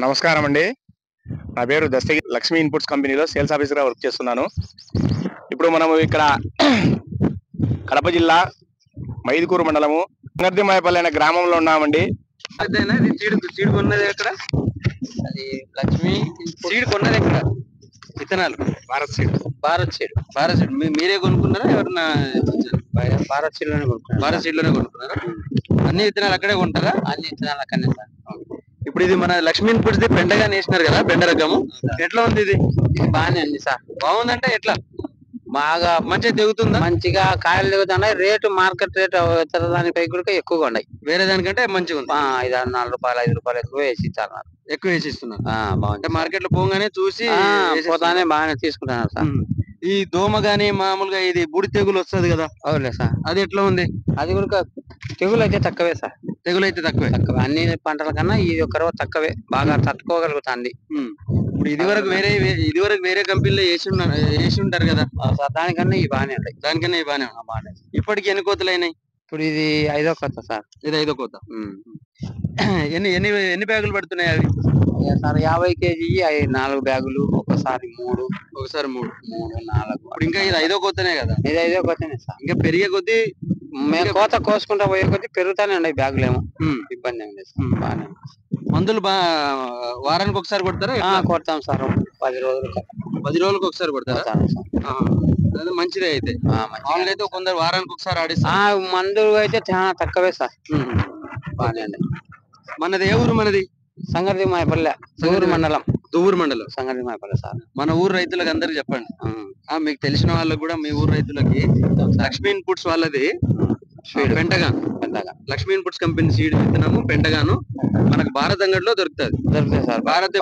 నమస్కారం అండి. నా పేరు దస్తగిరి. లక్ష్మీ ఇన్పుట్స్ కంపెనీలో సేల్స్ ఆఫీసర్గా వర్క్ చేస్తున్నాను. ఇప్పుడు మనము ఇక్కడ కడప జిల్లా మైదుకూరు మండలము సంగర్దిమాయపల్లి అనే గ్రామంలో ఉన్నామండి. సీడ్ కొన్నది ఎక్కడ? అది లక్ష్మీ సీడ్ కొన్నది ఎక్కడ? విత్తనాలు భారత్ సీడ్. మీరే కొనుక్కున్నారా? ఎవరన్నా భారత్ సీడ్ లోనే కొనుక్కున్నాను. భారత్ సీడ్ లోనే కొనుక్కున్నారా? అన్ని విత్తనాలు అక్కడే కొంటారా? అన్ని విత్తనాలు అక్కడనే సార్. ఇప్పుడు ఇది మన లక్ష్మీ ఇన్పుట్స్ ది బెండగా నేసినారు కదా, బెండ రకము ఎట్లా ఉంది? ఇది బాగానే ఉంది సార్. బాగుందంటే ఎట్లా? బాగా మంచిగా తెగుతుందా? మంచిగా కాయలు దిగుతున్నాయి. రేటు మార్కెట్ రేట్ ఇతర దానిపై కూడా ఎక్కువగా ఉన్నాయి. వేరే దానికంటే మంచిగా ఉంది. 5, 4 రూపాయలు 5 రూపాయలు ఎక్కువ వేసి ఇచ్చారు. ఎక్కువ వేసి ఇస్తున్నారు. బాగుంది. అంటే మార్కెట్ లో పోగానే చూసి పోతానే బాగానే తీసుకుంటున్నారు సార్. ఈ దోమ గానీ మామూలుగా ఇది బూడి తెగులు వస్తుంది కదా, అవునులే సార్. అది ఎట్లా ఉంది? అది కూడా తెగులు అయితే తక్కువే సార్. తెగులు అయితే తక్కువే. అన్ని పంటల కన్నా ఈ ఒక్క తక్కువే. బాగా తట్టుకోగలుగుతుంది. ఇప్పుడు ఇదివరకు వేరే కంపెనీలో వేసి ఉంటారు కదా సార్. దానికన్నా ఇవి బాగానే ఉంటాయి. దానికన్నా ఇవి బాగానే. ఇప్పటికి ఎన్ని కోతలు అయినాయి? ఇప్పుడు ఇది 5వ కోత సార్. ఇది 5వ కోత. ఎన్ని బ్యాగులు పడుతున్నాయి అవి? సార్ 50 కేజీ 4 బ్యాగులు, ఒకసారి 3, 3, 4. ఇప్పుడు ఇంకా ఇది 5వ కోతనే కదా? ఇది 5వ కోతనే సార్. ఇంకా పెరిగే కొద్దీ మేము కోత కోసుకుంటా పోయే కొద్దీ పెరుగుతానే ఉన్నాయి బ్యాగులు. ఏమో ఇబ్బంది ఏం లేదు సార్. బాగానే మందులు వారానికి ఒకసారి కొడతారా? కొడతాం సార్. 10 రోజులకు ఒకసారి కొడతారా? అదే మంచిదే. అయితే మామూలుగా అయితే కొందరు వారానికి ఒకసారి ఆడిస్తారు. మందులు అయితే చాలా తక్కువే సార్. బాగానే అండి. మనది ఏ ఊరు? మనది సంగర్దిమాయపల్లె, దువ్వూరు మండలం సంగర్దిమాయపల్లె సార్. మన ఊరు రైతులకు అందరికి చెప్పండి. మీకు తెలిసిన వాళ్ళకి కూడా మీ ఊరు రైతులకి లక్ష్మీ ఇన్పుట్స్ వాళ్ళది pentagon Lakshmi inputs company seed విత్తనము పెంటగాను మనకు భారత్ అంగడిలో దొరుకుతుంది సార్. భారత్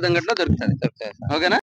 అంగడిలో దొరుకుతుంది. ఓకేనా?